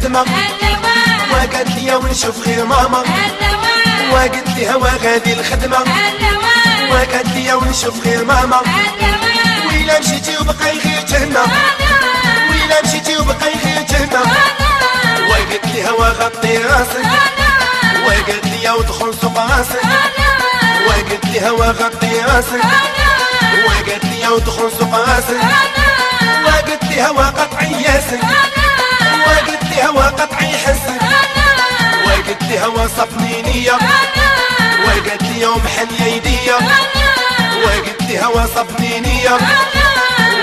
الخدمة وقالت لي ونشوف غير ماما وقلت لها وغادي الخدمة وقالت لي ونشوف غير ماما ويلا مشيتي وبقاي غير جهنم ويلا مشيتي وبقاي غير جهنم وقالت لها وغطي راسك وقالت لي ودخل سوق راسك وقالت لها وغطي راسك وقالت لي ودخل سوق راسك وقالت لها وقطعي ياسك وقالت لها وقطعي حسك وقالت لها وصفني نية وقالت لي ومحن يديا وقالت لها وصفني نية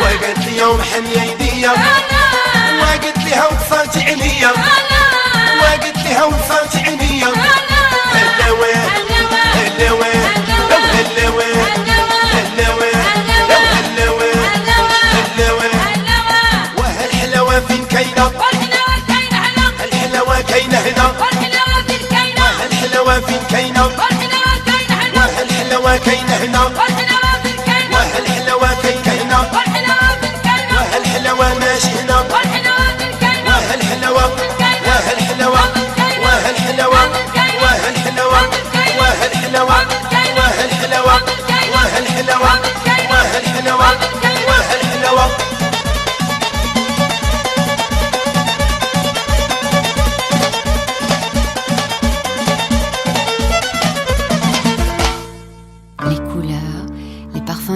وقالت لي ومحن يديا وقالت لها وتصلت عليا وقالت لها وتصلت عليا هلا وين هلا وين هلا وين هلا وين هلا وين هلا وين وهالحلاوة فين كاينة الحلاوة كاينة هنا وهالحلاوة فين كاينة وهالحلاوة كاينة هنا وهالحلاوة فين كاينة وهالحلاوة ماشي هنا وهالحلاوة وهالحلاوة وهالحلاوة وهالحلاوة وهالحلاوة وهالحلاوة وهالحلاوة وهالحلاوة وهالحلاوة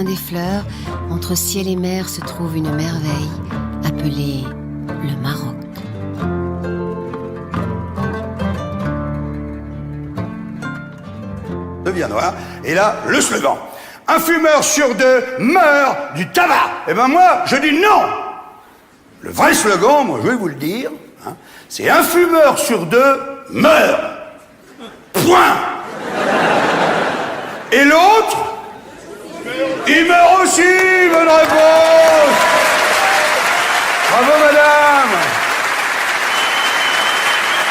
Des fleurs, entre ciel et mer se trouve une merveille appelée le Maroc. Devient noir. Et là, le slogan. Un fumeur sur deux meurt du tabac. Eh ben moi, je dis non. Le vrai slogan, moi je vais vous le dire, hein, c'est un fumeur sur deux meurt. Point. Et l'autre, il meurt aussi, bonne réponse. Bravo madame.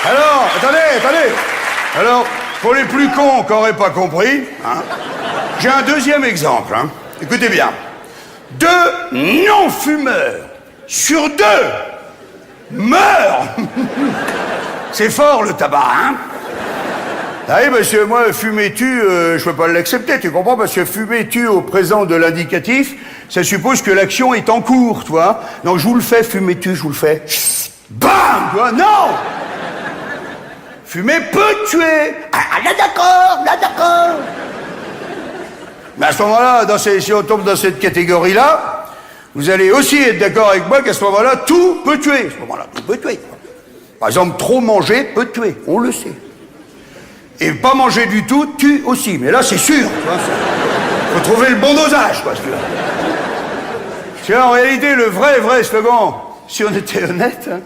Alors, attendez. Alors, pour les plus cons qui n'auraient pas compris, hein, j'ai un deuxième exemple. Hein. Écoutez bien. 2 non-fumeurs sur 2 meurent. C'est fort le tabac, hein. Ah oui, parce que moi, fumer tue, je peux pas l'accepter, tu comprends? Parce que fumer tue au présent de l'indicatif, ça suppose que l'action est en cours, tu vois. Donc je vous le fais, fumer tue, je vous le fais. Bam, tu vois, non. Fumer peut tuer. Ah, là d'accord. Mais à ce moment-là, si on tombe dans cette catégorie-là, vous allez aussi être d'accord avec moi qu'à ce moment-là, tout peut tuer. À ce moment-là, tout peut tuer. Par exemple, trop manger peut tuer, on le sait. Et pas manger du tout tue aussi, mais là c'est sûr. Il faut trouver le bon dosage, quoi. Parce que là, en réalité, le vrai slogan, si on était honnête, hein,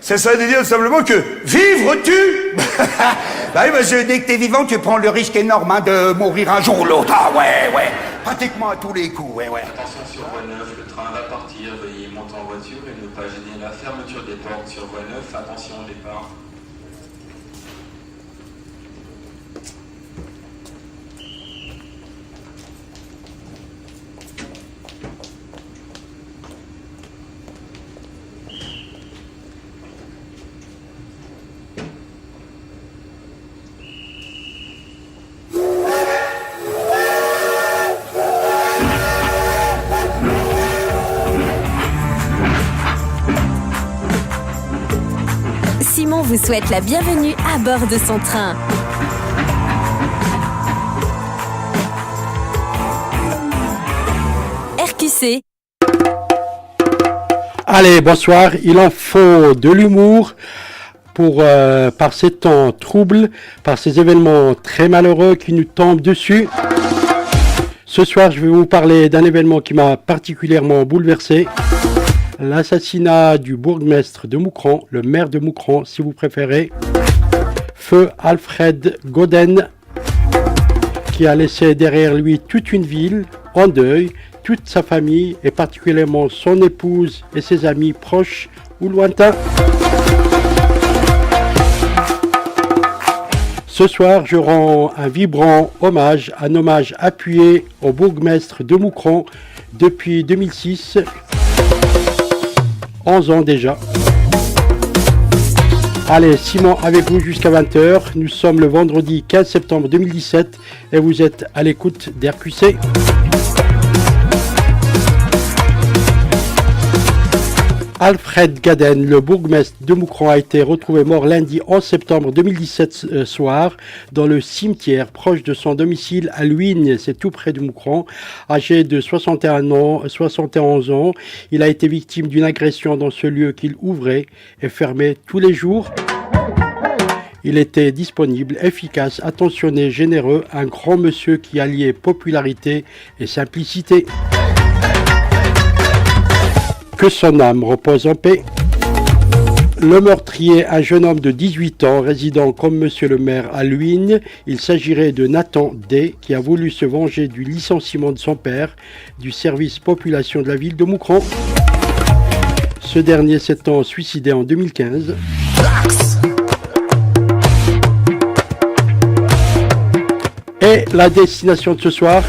ça serait de dire simplement que vivre tue. Bah oui, parce que dès que t'es vivant, tu prends le risque énorme hein, de mourir un jour ou l'autre. Ah ouais, pratiquement à tous les coups, ouais. Attention sur voie 9, le train va partir, veuillez monter en voiture et ne pas gêner la fermeture des portes sur voie 9. Attention au départ. Simon vous souhaite la bienvenue à bord de son train. RQC. Allez, bonsoir. Il en faut de l'humour par ces temps troubles, par ces événements très malheureux qui nous tombent dessus. Ce soir, je vais vous parler d'un événement qui m'a particulièrement bouleversé. L'assassinat du bourgmestre de Moucron, le maire de Moucron si vous préférez, feu Alfred Godden, qui a laissé derrière lui toute une ville en deuil, toute sa famille et particulièrement son épouse et ses amis proches ou lointains. Ce soir, je rends un vibrant hommage, un hommage appuyé au bourgmestre de Moucron depuis 2006. 11 ans déjà. Allez, Simon avec vous jusqu'à 20h. Nous sommes le vendredi 15 septembre 2017 et vous êtes à l'écoute d'RQC. Alfred Gaden, le bourgmestre de Moucron, a été retrouvé mort lundi 11 septembre 2017 soir dans le cimetière proche de son domicile à Luynes, c'est tout près de Moucron. Âgé de 71 ans, il a été victime d'une agression dans ce lieu qu'il ouvrait et fermait tous les jours. Il était disponible, efficace, attentionné, généreux, un grand monsieur qui alliait popularité et simplicité. Que son âme repose en paix. Le meurtrier, un jeune homme de 18 ans, résidant comme monsieur le maire à Luynes. Il s'agirait de Nathan D, qui a voulu se venger du licenciement de son père du service population de la ville de Moucron. Ce dernier s'étant suicidé en 2015. Et la destination de ce soir.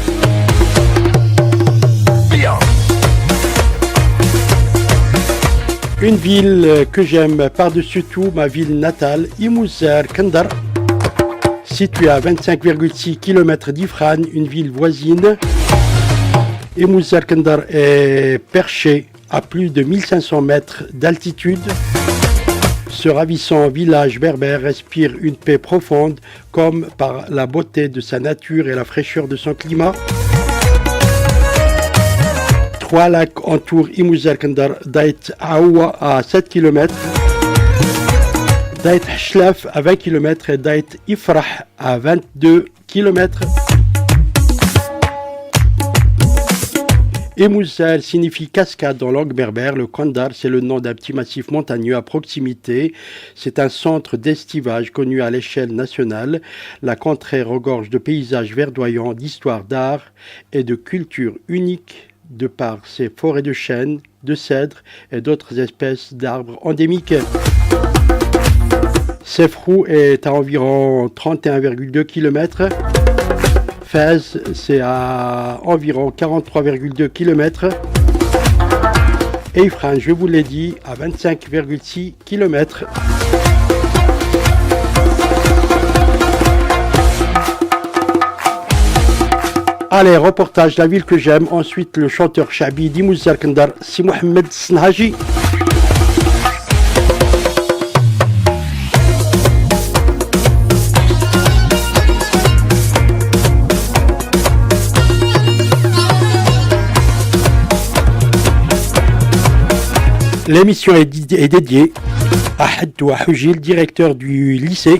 Une ville que j'aime par-dessus tout, ma ville natale, Imouzzar Kandar, située à 25,6 km d'Ifran, une ville voisine. Imouzzar Kandar est perché à plus de 1500 mètres d'altitude. Ce ravissant village berbère respire une paix profonde, comme par la beauté de sa nature et la fraîcheur de son climat. 3 lacs entourent Imouzzar Kandar, Dait Aoua à 7 km, Dait Hchlaf à 20 km et Dait Ifrah à 22 km. Imouzzar signifie cascade dans langue berbère. Le Kandar, c'est le nom d'un petit massif montagneux à proximité. C'est un centre d'estivage connu à l'échelle nationale. La contrée regorge de paysages verdoyants, d'histoire d'art et de culture unique de par ses forêts de chênes, de cèdres et d'autres espèces d'arbres endémiques. Sefrou est à environ 31,2 km. Fès, c'est à environ 43,2 km. Et Ifran, je vous l'ai dit, à 25,6 km. Allez, reportage de la ville que j'aime. Ensuite, le chanteur Chabi d'Imouzzar Kandar, Si Mohamed Snhaji. L'émission est dédiée à Haddou Houjil, directeur du lycée.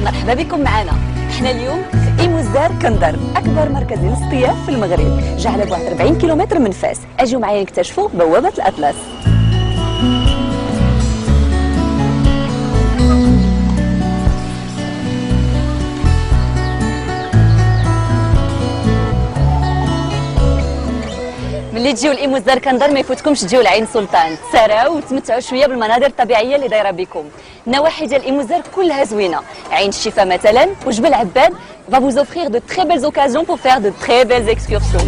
مرحبا بكم معنا. احنا اليوم في إيموزار كندر، اكبر مركز للاصطياف في المغرب، جا على بعد 40 كيلومتر من فاس. اجيو معايا نكتشفوا بوابه الاطلس. ملي تجيو لإيموزار كندر ما يفوتكمش تجيو لعين سلطان، تساراو وتمتعوا شويه بالمناظر الطبيعيه اللي دايره بكم. النواحي ديال إيموزار كلها زوينه، عين الشفا مثلا وجبل عباد va vous offrir de très belles occasions pour faire de très belles excursions.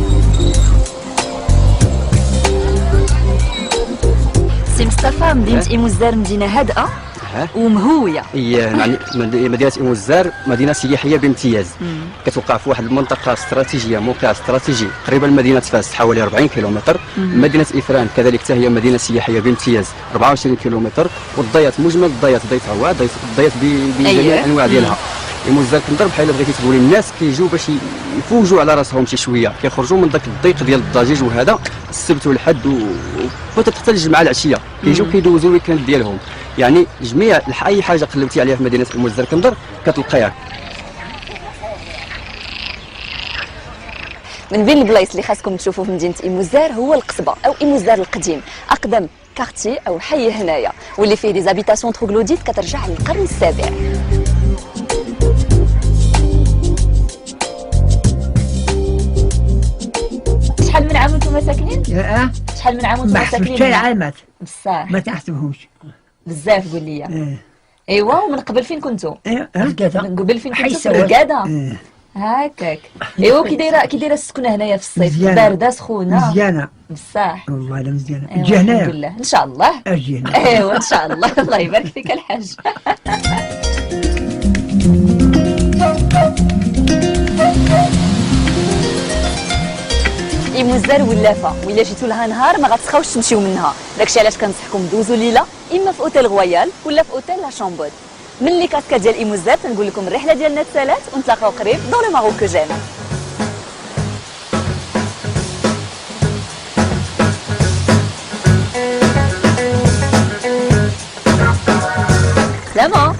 سي مصطفى، مدينه إيموزار مدينه هادئه ومهويه. هي مدينه إيموزار مدينه سياحيه بامتياز، كتوقع في واحد المنطقه استراتيجيه، موقع استراتيجي قريبه لمدينه فاس حوالي 40 كيلومتر. مدينه إفران كذلك حتى هي مدينه سياحيه بامتياز 24 كيلومتر. والضيات مجمل الضيات ضيف عوا الضيات بجميع الانواع ديالها. إيموزار كندر بحال بغيتي تقولي الناس كيجيو باش يفوجوا على راسهم شي شويه، كيخرجوا من داك الضيق ديال الضجيج وهذا السبت والحد وحتى الجمعه العشيه كيجيو كيدوزوا الويكاند ديالهم. يعني جميع اي حاجه قلبتي عليها في مدينه إيموزار كندر كتلقايها. من بين البلايص اللي خاصكم تشوفوا في مدينه إيموزار هو القصبه او إيموزار القديم، اقدم كارتي او حي هنايا، واللي فيه دي زابيتاسيون تروغلوديت كترجع للقرن السابع. شحال من عام وانتم ساكنين؟ شحال من عام وانتم ساكنين؟ شحال عامات بصح ما تحسبهمش بزاف. قول لي. ايوا، ومن قبل فين كنتوا؟ القاده. من قبل فين كنتوا؟ في القاده. هكاك. ايوا كي دايره السكنه هنايا في الصيف؟ مزيانة. بارده سخونه؟ مزيانة بصح والله لا مزيانة. أيوة تجي هنايا؟ الحمد لله ان شاء الله. اجي هنا. ايوا ان شاء الله. الله يبارك فيك الحاج. إيموزار ولافه وإلا جيتو لها نهار ما غتسخاوش تمشيو منها، داكشي علاش كنصحكم دوزو ليله اما في اوتيل غويال ولا في اوتيل لا شامبود. من لي كاسكا ديال إيموزار تنقول لكم الرحله ديالنا تسالات ونتلاقاو قريب دون لو ماروك كو جيم. سلامة.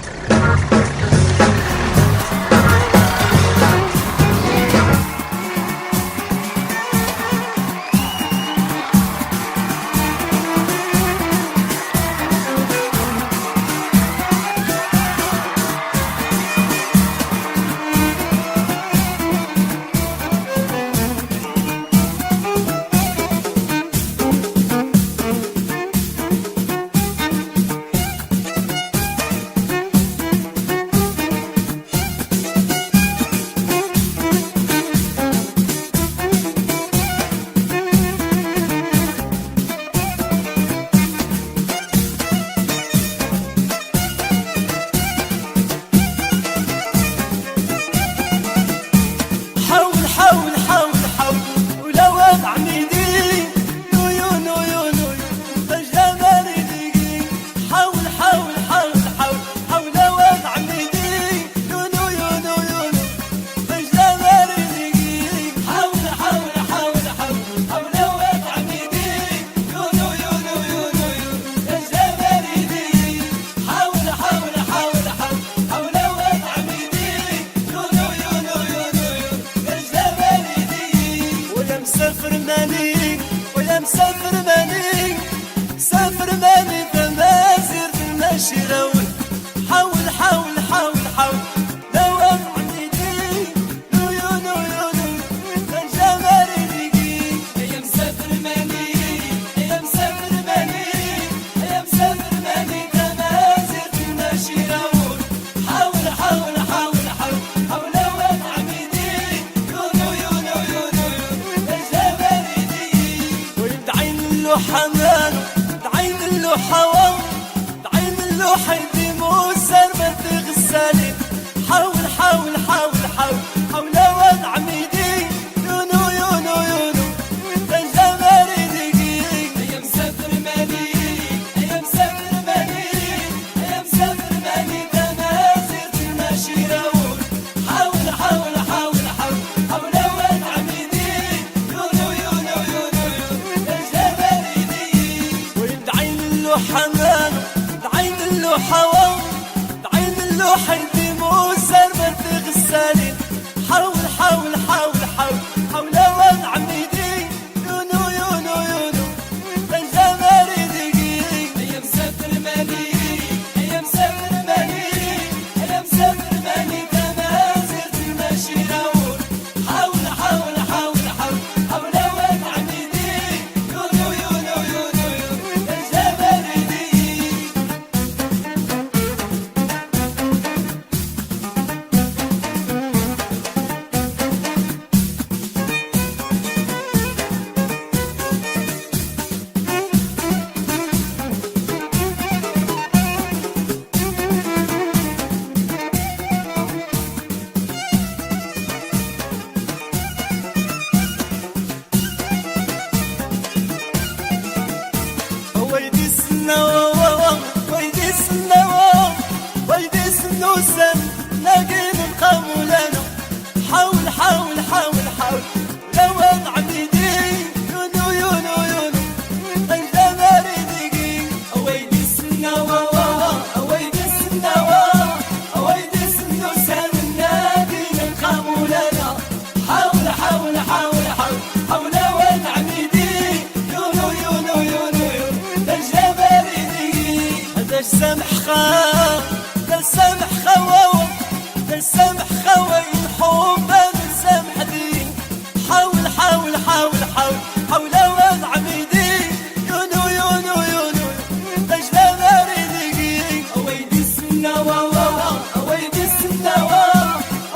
أويدي السنوى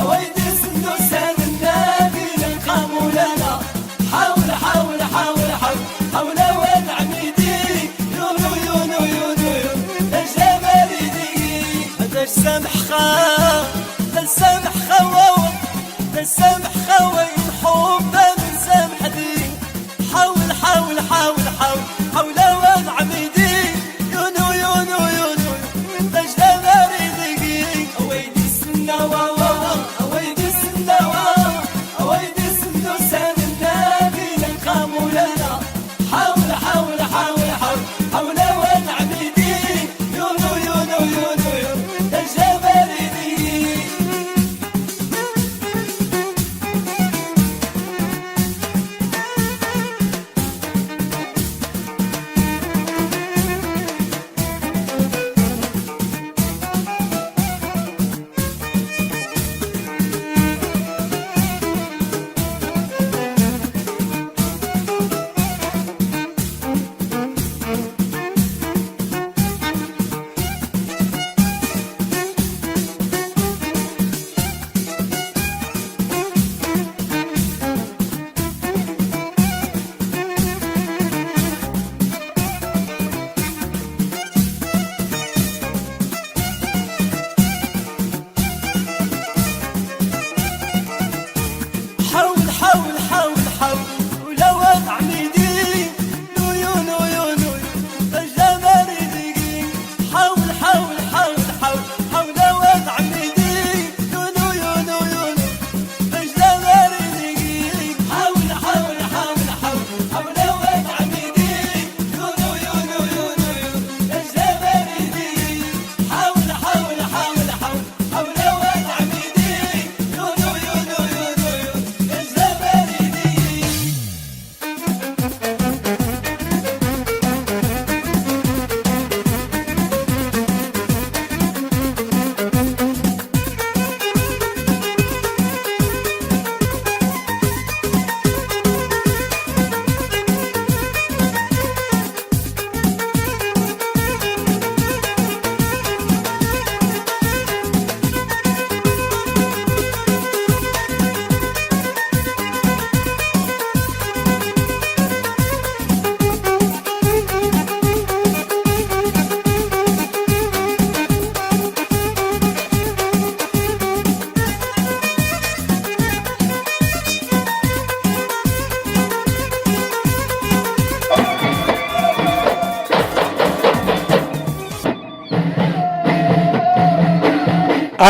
أويدي السنوى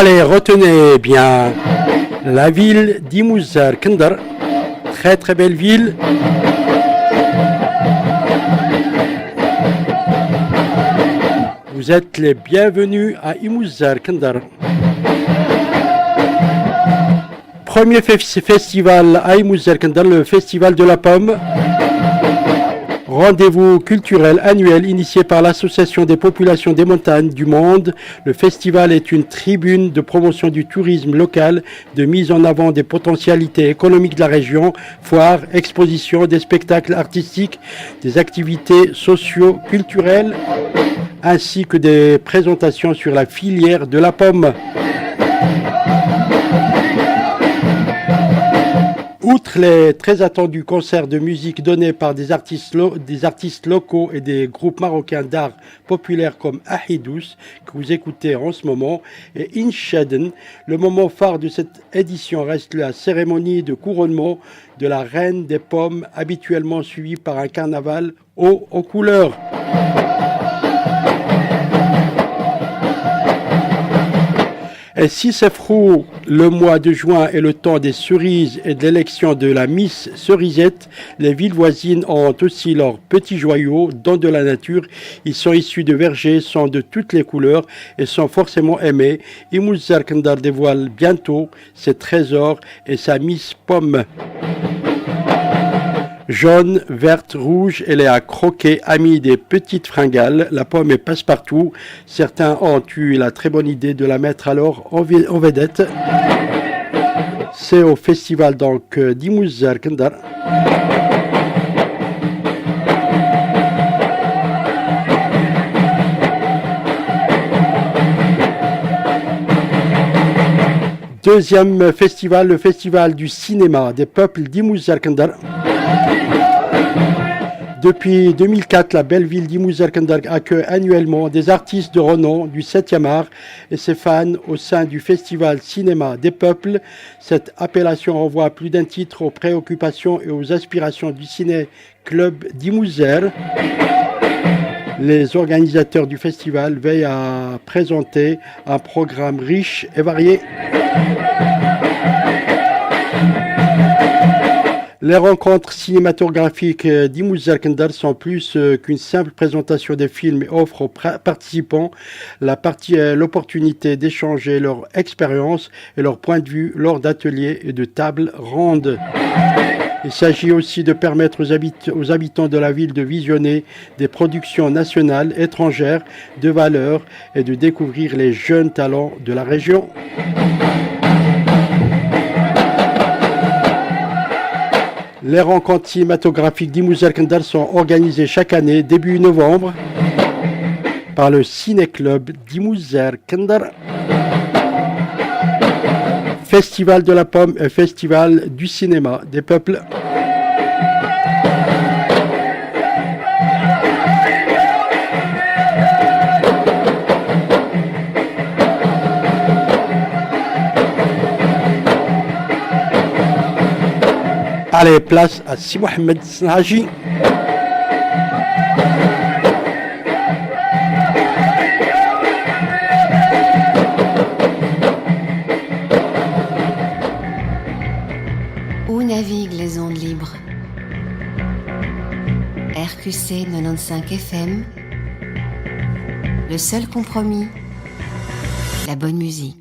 Allez, retenez bien la ville d'Imouzzar Kender, très très belle ville. Vous êtes les bienvenus à Imouzzar Kender. Premier festival à Imouzzar Kender, le festival de la pomme. Rendez-vous culturel annuel initié par l'Association des populations des montagnes du monde. Le festival est une tribune de promotion du tourisme local, de mise en avant des potentialités économiques de la région, foires, expositions, des spectacles artistiques, des activités socio-culturelles, ainsi que des présentations sur la filière de la pomme. Outre les très attendus concerts de musique donnés par des artistes locaux et des groupes marocains d'art populaire comme Ahidous, que vous écoutez en ce moment, et Inshaden, le moment phare de cette édition reste la cérémonie de couronnement de la reine des pommes, habituellement suivie par un carnaval haut aux couleurs. Et si c'est frou, le mois de juin est le temps des cerises et de l'élection de la Miss Cerisette, les villes voisines ont aussi leurs petits joyaux, dons de la nature. Ils sont issus de vergers, sont de toutes les couleurs et sont forcément aimés. Imouzzar Kender dévoile bientôt ses trésors et sa Miss Pomme. Jaune, verte, rouge, elle est à croquer, amie des petites fringales. La pomme est passe-partout. Certains ont eu la très bonne idée de la mettre alors en vedette. C'est au festival donc d'Imouzzar Kender. Deuxième festival, le festival du cinéma des peuples d'Imouzzar Kender. Depuis 2004, la belle ville d'Imouzzar Kender accueille annuellement des artistes de renom du 7e art et ses fans au sein du festival cinéma des peuples. Cette appellation renvoie à plus d'un titre aux préoccupations et aux aspirations du ciné-club d'Imouzzar. Les organisateurs du festival veillent à présenter un programme riche et varié. Les rencontres cinématographiques d'Imouzzar Kender sont plus qu'une simple présentation des films et offrent aux participants l'opportunité d'échanger leur expérience et leur point de vue lors d'ateliers et de tables rondes. Il s'agit aussi de permettre aux habitants de la ville de visionner des productions nationales, étrangères, de valeur et de découvrir les jeunes talents de la région. Les rencontres cinématographiques d'Imouzzar Kender sont organisées chaque année, début novembre, par le Ciné-Club d'Imouzzar Kender. Festival de la pomme et festival du cinéma des peuples. Allez, place à Si Mohamed Snaji. Où naviguent les ondes libres? RQC 95 FM. Le seul compromis, la bonne musique.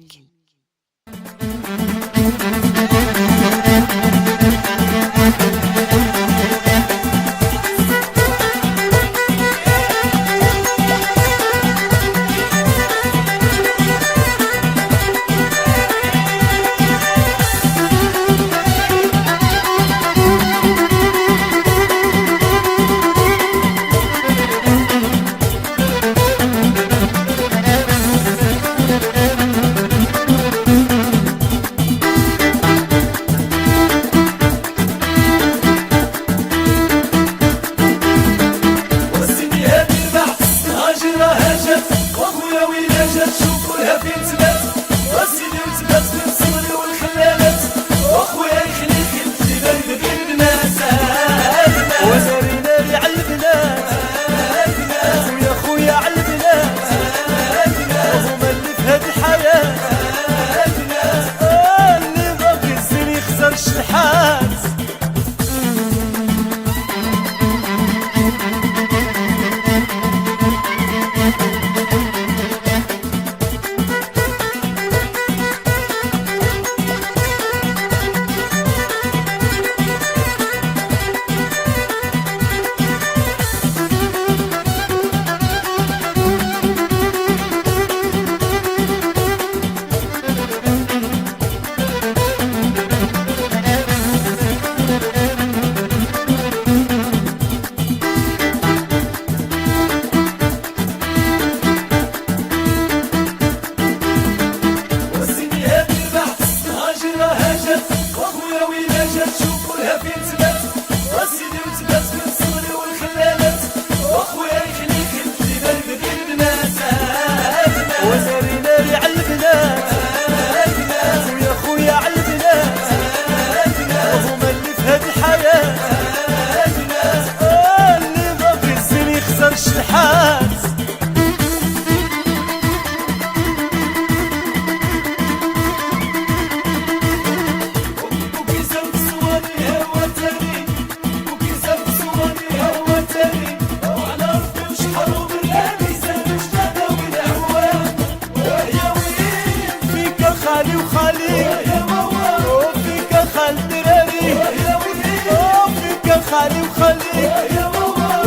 يخليك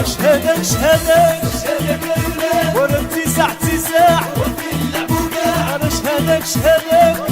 شهادك شهادك ورا تسع تسع شهادك شهادك